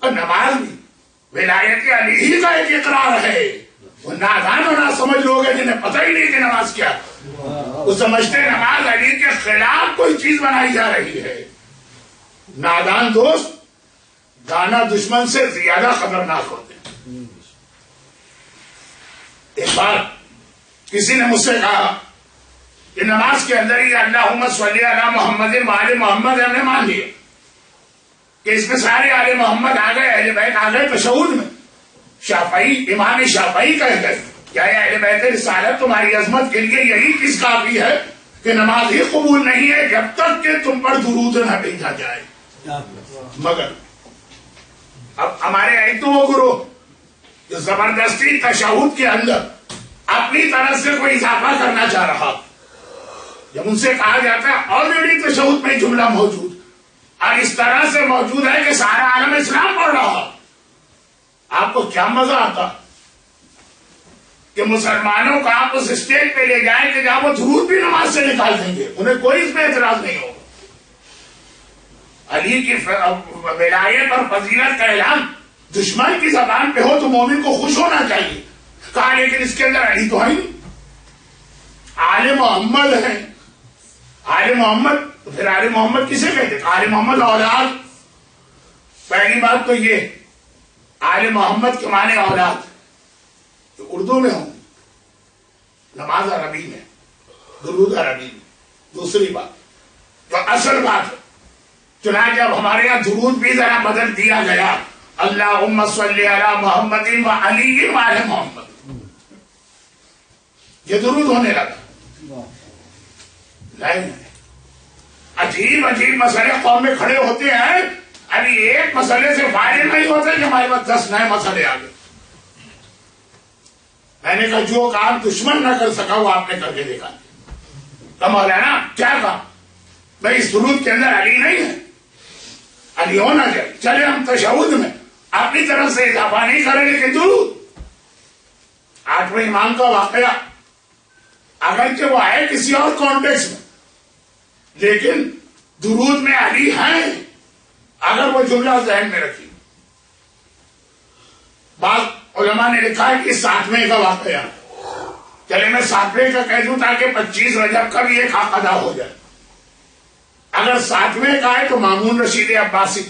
تو نماز بھی ولایت علی ہی کا ایک اقرار ہے. وہ نادان و نہ سمجھ لوگ ہیں جنہیں پتہ ہی نہیں کہ نماز کیا. وہ سمجھتے نماز علی کے خلاف کوئی چیز بنائی جا رہی ہے. نادان دوست دانا دشمن سے زیادہ خطرناک ہوتے ہیں. ایک بار کسی نے مجھ سے کہا کہ نماز کے اندر ہی اللہم صلی علی محمد و آل محمد ہم نے مان لیا کہ اس میں سارے آل محمد آ گئے, اہل بیت آ گئے تشہد میں. شافعی امام شافعی کہہ گئے کیا اہل بیت رسالت تمہاری عظمت کے لیے یہی چیز کافی ہے کہ نماز ہی قبول نہیں ہے جب تک کہ تم پر درود نہ بھیجا جائے. مگر اب ہمارے ایک تو وہ گروہ جو زبردستی تشہد کے اندر اپنی طرف سے کوئی اضافہ کرنا چاہ رہا, جب ان سے کہا جاتا ہے آلریڈی تشہد میں جملہ موجود اور اس طرح سے موجود ہے کہ سارا عالم اسلام پڑھ رہا, آپ کو کیا مزہ آتا کہ مسلمانوں کو آپ اس اسٹیج پہ لے جائیں کہ جہاں وہ درود بھی نماز سے نکال دیں گے, انہیں کوئی اس میں اعتراض نہیں ہوگا. علی کی ولایت اور فضیلت کا اعلان دشمن کی زبان پہ ہو تو مومن کو خوش ہونا چاہیے. کہا لیکن اس کے اندر علی تو ہے نہیں, آل محمد ہے. آل محمد تو پھر آل محمد کسے کہتے ہیں؟ آل محمد اولاد. پہلی بات تو یہ آل محمد کے معنی اولاد تو اردو میں ہوں, نماز عربی میں, درود عربی میں. دوسری بات جو اصل بات ہے, چنانچہ اب ہمارے یہاں درود بھی ذرا بدل دیا گیا, اللہم صلی علی محمد و علی و آل محمد, یہ درود ہونے لگا. نہیں, عجیب عجیب مسئلے قوم میں کھڑے ہوتے ہیں. ابھی ایک مسئلے سے فائدے نہیں ہوتے کہ ہمارے پاس 10 نئے مسئلے آ گئے. میں نے کہا جو کام دشمن نہ کر سکا وہ آپ نے کر کے دیکھا. تو مولانا کیا کہا؟ بھائی اس درود کے اندر علی نہیں ہے, علی ہونا چاہیے. چلے ہم تشہد میں اپنی طرف سے اضافہ نہیں کریں لیکن درود. 8ویں امام کا واقعہ اگرچہ وہ آئے کسی اور کانٹیکس میں, لیکن درود میں علی ہیں اگر وہ جملہ ذہن میں رکھی. بعض علماء نے لکھا ہے کہ 7ویں کا واقعہ, چلے میں 7ویں کا کہہ دوں تاکہ 25 رجب کا بھی ایک حق ادا ہو جائے. اگر 7ویں کا ہے تو مامون رشید عباسی,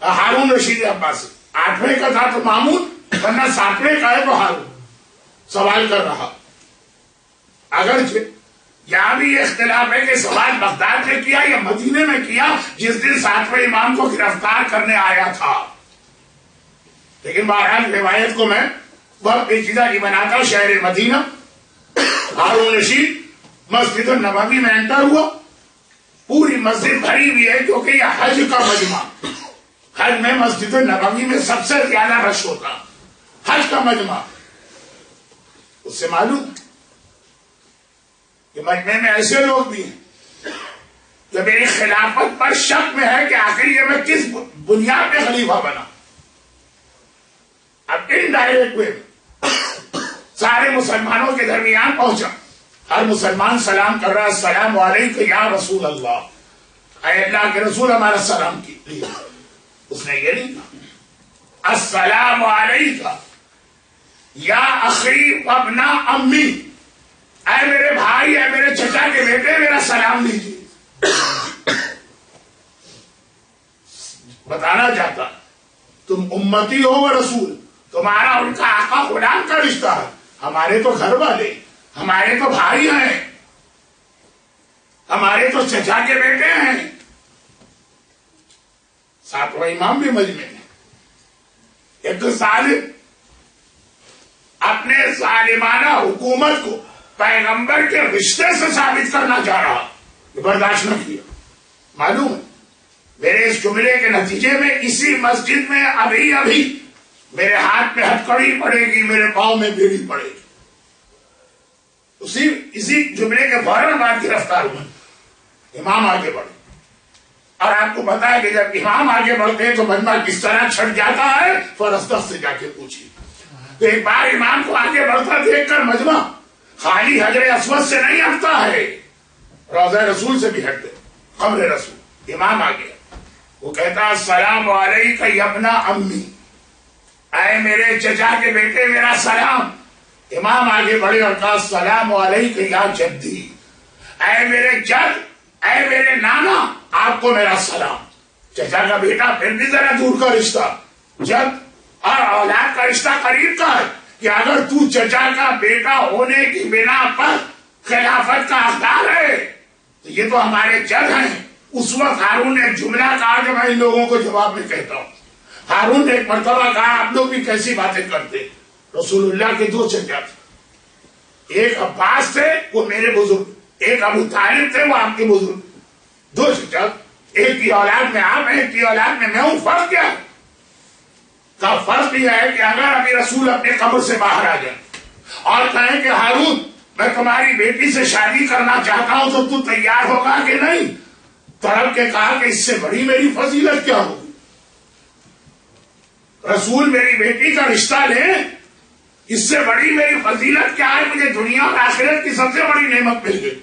ہارون رشید عباسی. 8ویں کا تھا تو مامون, ورنہ 7ویں کا ہے تو ہارون. سوال کر رہا اگرچہ یہاں بھی یہ اختلاف ہے کہ سوال بغداد نے کیا یا مدینے میں کیا جس دن 7ویں امام کو گرفتار کرنے آیا تھا. لیکن بہرحال روایت کو میں بہت پیچیدہ نہیں بناتا. شہر مدینہ, ہارون رشید مسجد النبوی میں انٹر ہوا, پوری مسجد بھری ہوئی ہے کیونکہ یہ حج کا مجمع. حج میں مسجد النبوی میں سب سے زیادہ رش ہوتا, حج کا مجمع. اس سے معلوم کہ مجمع میں ایسے لوگ بھی ہیں جو میری خلافت پر شک میں ہے کہ آخر یہ میں کس بنیاد پہ خلیفہ بنا. اب انڈائریکٹ وے سارے مسلمانوں کے درمیان پہنچا. ہر مسلمان سلام کر رہا, السلام علیکم یا رسول اللہ, اے اللہ کے رسول ہمارا سلام کیجیے. اس نے یہ نہیں کہا السلام علیکم یا اخی ابنا امی, اے میرے بھائی, اے میرے چچا کے بیٹے میرا سلام لیجیے. بتانا چاہتا تم امتی ہو و رسول, تمہارا ان کا آقا غلام کا رشتہ ہے, ہمارے تو گھر والے, ہمارے تو بھائی ہیں, ہمارے تو چچا کے بیٹے ہیں. 7واں امام بھی مجمع میں. ایک ظالم اپنے ظالمانہ حکومت کو پیغمبر کے رشتے سے ثابت کرنا چاہ رہا, برداشت نہ کیا. معلوم ہے میرے اس جملے کے نتیجے میں اسی مسجد میں ابھی ابھی میرے ہاتھ میں ہتکڑی پڑے گی, میرے پاؤں میں بیڑی پڑے گی. اسی جملے کے فوراً بعد گرفتار ہوئے, امام آگے بڑھے. اور آپ کو پتا ہے کہ جب امام آگے بڑھتے ہیں تو مجمع کس طرح چھٹ جاتا ہے, فرستخ سے جا کے پوچھیے. تو ایک بار امام کو آگے بڑھتا دیکھ کر مجمع خالی حجر اسود سے نہیں ہٹتا ہے, روضہ رسول سے بھی ہٹتے, قبر رسول. امام آ گیا, وہ کہتا السلام علیکم یا ابن امی، اے میرے چچا کے بیٹے میرا سلام۔ امام آگے بڑھے اور کہا السلام علیکم یا جدی، اے میرے جد، اے میرے نانا، آپ کو میرا سلام۔ چچا کا بیٹا پھر بھی ذرا دور کا رشتہ، جد اور اولاد کا رشتہ قریب کا ہے کہ اگر تو چچا کا بیٹا ہونے کی بنا پر خلافت کا حقدار ہے تو یہ تو ہمارے جد ہیں۔ اس وقت ہارون نے ایک جملہ کہا جو میں ان لوگوں کو جواب میں کہتا ہوں۔ ہارون نے ایک مرتبہ کہا آپ لوگ بھی کیسی باتیں کرتے، رسول اللہ کے دو چچا تھے، ایک عباس تھے وہ میرے بزرگ، ایک ابو طالب تھے وہ آپ کے بزرگ، دو چچا، ایک کی اولاد میں آپ ہیں، ایک کی اولاد میں ہوں، فرق کیا ہے؟ کا فرق یہ ہے کہ اگر ابھی رسول اپنے قبر سے باہر آ جائے اور کہیں کہ ہارون میں تمہاری بیٹی سے شادی کرنا چاہتا ہوں تو تیار ہوگا کہ نہیں؟ طلب کے کہا کہ اس سے بڑی میری فضیلت کیا ہوگی؟ رسول میری بیٹی کا رشتہ لے، اس سے بڑی میری فضیلت کیا ہے؟ مجھے دنیا اور آخرت کی سب سے بڑی نعمت مل گئی۔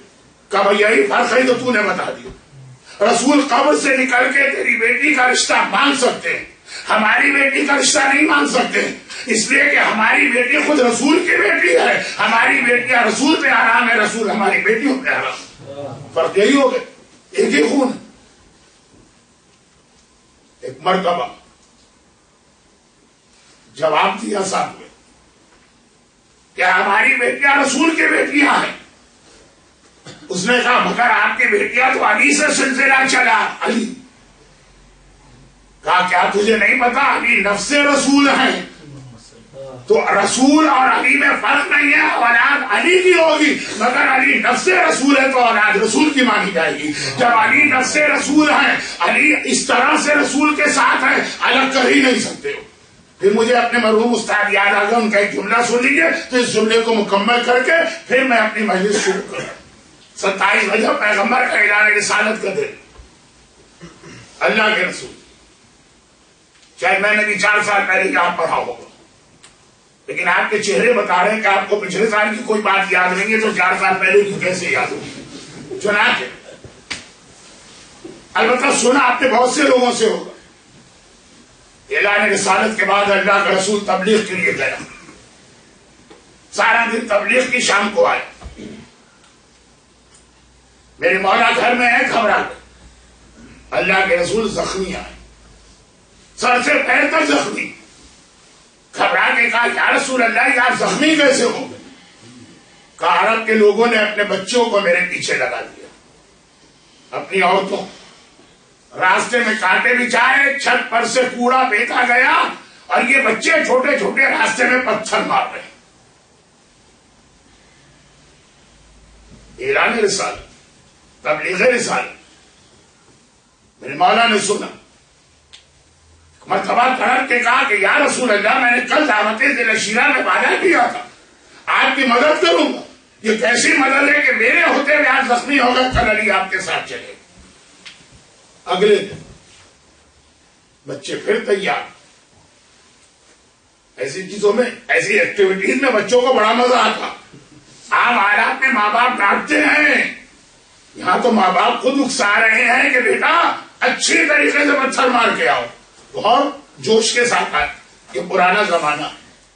کہا بھئی یہی فرق ہے تو نے بتا دیا۔ رسول قبر سے نکل کے تیری بیٹی کا رشتہ مانگ سکتے ہیں، ہماری بیٹی کا رشتہ نہیں مانگ سکتے، اس لیے کہ ہماری بیٹی خود رسول کی بیٹی ہے، ہماری بیٹیاں رسول پہ حرام ہے، رسول ہماری بیٹیوں پہ حرام۔ فرق یہی ہو گئے، ایک ہی خون۔ ایک مرتبہ جواب دیا صاحب نے کیا ہماری بیٹیاں رسول کی بیٹیاں ہیں؟ اس نے کہا مگر آپ کی بیٹیاں تو علی سے سلسلہ چلا۔ علی کہا کیا تجھے نہیں پتا علی نفس رسول ہیں؟ تو رسول اور علی میں فرق نہیں ہے، اولاد علی کی ہوگی، مگر علی نفس رسول ہے تو اولاد رسول کی مانی جائے گی۔ جب علی نفس رسول ہیں، علی اس طرح سے رسول کے ساتھ ہیں، الگ کر ہی نہیں سکتے ہو۔ پھر مجھے اپنے مرحوم استاد یاد آ گیا، ان کا ایک جملہ سن لیجیے تو اس جملے کو مکمل کر کے پھر میں اپنی مجلس شروع کروں۔ 27 رجب پیغمبر کا اعلان رسالت کا دن، اللہ کے رسول، شاید میں نے بھی 4 سال پہلے یہاں پڑھا ہوگا، لیکن آپ کے چہرے بتا رہے ہیں کہ آپ کو پچھلے سال کی کوئی بات یاد نہیں ہے تو 4 سال پہلے کی کیسے یاد ہوگی؟ چنانچہ البتہ سنا آپ نے بہت سے لوگوں سے ہوگا، اعلان رسالت کے بعد اللہ کا رسول تبلیغ کے لیے گیا، سارا دن تبلیغ کی، شام کو آیا، میرے مولا گھر میں ہے، گھبرا گئے، اللہ کے رسول زخمی آئے، سر سے پیر تک زخمی، گھبرا کے کہا یا رسول اللہ آپ زخمی کیسے ہو گئے؟ کہا عرب کے لوگوں نے اپنے بچوں کو میرے پیچھے لگا دیا، اپنی عورتوں، راستے میں کانٹے بچھائے، چھت پر سے کوڑا پھینکا گیا اور یہ بچے چھوٹے چھوٹے راستے میں پتھر مار رہے۔ اعلان رسالت، تبلیغ رسالت، میرے مولا نے سنا، مرتبہ کھڑک کے کہا کہ یا رسول اللہ میں نے کل دعوت ذی الشیرہ میں وعدہ کیا تھا آپ کی مدد کروں گا، یہ کیسی مدد ہے کہ میرے ہوتے ہوئے آج زخمی ہو گئے، کل علی آپ کے ساتھ چلے۔ اگلے دن بچے پھر تیار، ایسی چیزوں میں، ایسی ایکٹیویٹیز میں بچوں کو بڑا مزہ آتا۔ عام حالات میں ماں باپ ڈانٹتے ہیں، یہاں تو ماں باپ خود اکسا رہے ہیں کہ بیٹا اچھی طریقے سے پتھر مار کے آؤ، بہت جوش کے ساتھ آئے۔ یہ پرانا زمانہ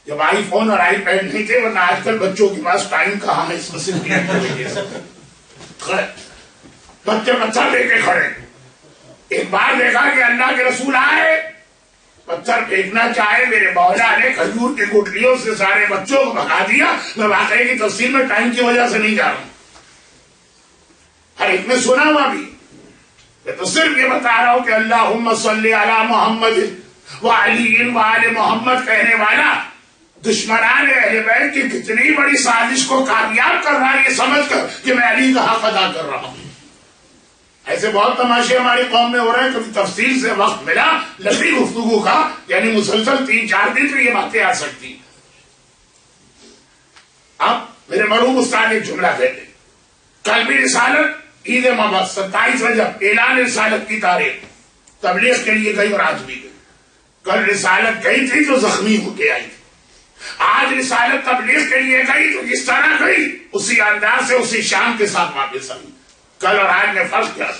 جب آئی فون اور آئی پیڈ نہیں تھے، ورنہ آج کل بچوں کے پاس ٹائم کہاں ہے اس قسم کی بچے پتھر لے کے کھڑے۔ ایک بار دیکھا کہ اللہ کے رسول آئے، پتھر پھینکنا چاہے، میرے مولا نے کھجور کی گٹلیوں سے سارے بچوں کو بھگا دیا۔ میں واقعے کی تفصیل میں ٹائم کی وجہ سے نہیں جا رہا ہوں، ہر ایک نے سنا ہوا بھی، میں تو صرف یہ بتا رہا ہوں کہ اللہم صلی علی محمد وعلی وآل محمد کہنے والا دشمنان اہل بیت کی کتنی بڑی سازش کو کامیاب کر رہا ہے، یہ سمجھ کر کہ میں علی کا حق ادا کر رہا ہوں۔ ایسے بہت تماشے ہماری قوم میں ہو رہے ہیں، کبھی تفصیل سے وقت ملا لمبی گفتگو کا، یعنی مسلسل 3-4 دن تو یہ باتیں آ سکتی۔ اب میرے مرحوم استاد ایک جملہ کہتے ہیں، کل بھی رسالت عید مبعث 27 رجب اعلان رسالت کی تاریخ تبلیغ کے لیے گئی اور آج بھی گئی۔ کل رسالت گئی تھی تو زخمی ہو کے آئی تھی، آج رسالت تبلیغ کے لیے گئی تو جس طرح گئی اسی انداز سے اسی شان کے ساتھ واپس آئی۔ کل اور آج میں فرق کیا؟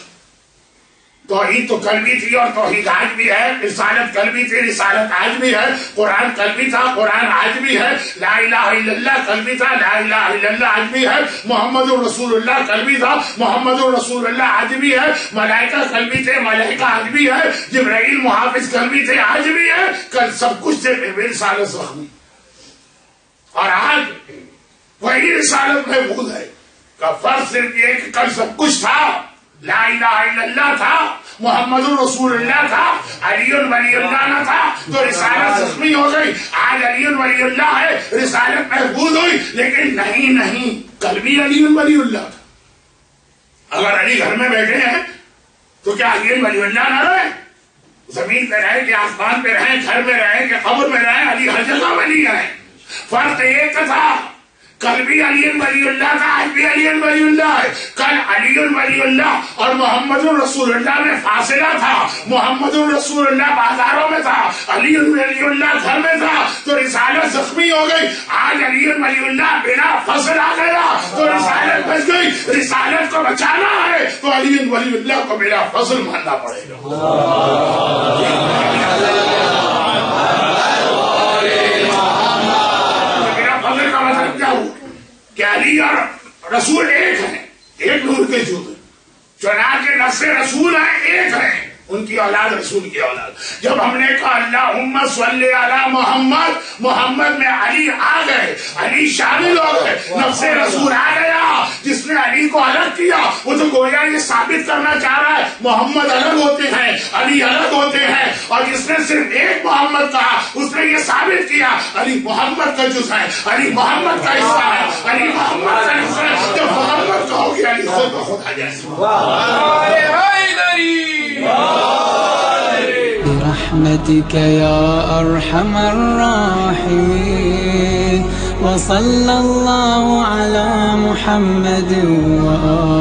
توحید تو کل بھی تھی اور توحید آج بھی ہے، رسالت کل بھی تھی، رسالت آج بھی ہے، قرآن کل بھی تھا، قرآن آج بھی ہے، لا الہ الا اللہ کل بھی تھا، لا الہ الا اللہ آج بھی ہے، محمد رسول اللہ کل بھی تھا، محمد رسول اللہ آج بھی ہے، ملائکہ کل بھی تھے، ملائکہ آج بھی ہے، جبرائیل محافظ کل بھی تھے، آج بھی ہے، کل سب کچھ تھے، پھر بھی رسالت زخمی، اور آج وہی رسالت محفوظ ہے۔ کا فرق صرف یہ کہ کل سب کچھ تھا، لا الہ الا اللہ تھا، محمد رسول اللہ تھا، علی ولی اللہ نہ تھا تو رسالت زخمی ہو گئی، آج علی ولی اللہ ہے، رسالت محفوظ ہوئی، لیکن نہیں کل بھی علی ولی اللہ تھا۔ اگر علی گھر میں بیٹھے ہیں تو کیا علی ولی اللہ نہ رہے؟ زمین پہ رہے کہ آسمان پہ رہے، گھر میں رہے کہ قبر میں رہے، علی ہر جگہ ولی ہے۔ فرق ایک تھا، کل بھی علی ولی اللہ تھا، آج بھی علی ولی اللہ ہے۔ کل علی ولی اللہ اور محمد رسول اللہ میں فاصلہ تھا، محمد رسول اللہ بازاروں میں تھا، علی ولی اللہ گھر میں تھا تو رسالت زخمی ہو گئی۔ آج علی ولی اللہ بلا فصل آ گیا تو رسالت بچ گئی۔ رسالت کو بچانا ہے تو علی ولی اللہ کو بلا فصل ماننا پڑے گا۔ کہ علی اور رسول ایک ہیں، ایک نور کے جوتے، چنانچہ نفس رسول ہیں، ایک ہیں، ان کی اولاد رسول کی اولاد۔ جب ہم نے کہا اللہم صلی علی محمد، محمد میں علی آ گئے، علی شامل ہو گئے، نفس رسول آ گیا۔ جس نے علی کو الگ کیا وہ تو گویا یہ ثابت کرنا چاہ رہا ہے محمد الگ ہوتے ہیں، علی الگ ہوتے ہیں، اور جس نے صرف ایک محمد کہا اس نے یہ ثابت کیا علی محمد کا جز ہے، علی محمد کا حصہ ہے، علی محمد کا حصہ ہے۔ جب محمد کہو گے علی خود بخود آ جائے گا۔ برحمتك يا أرحم الراحمين، وصلى الله على محمد وآله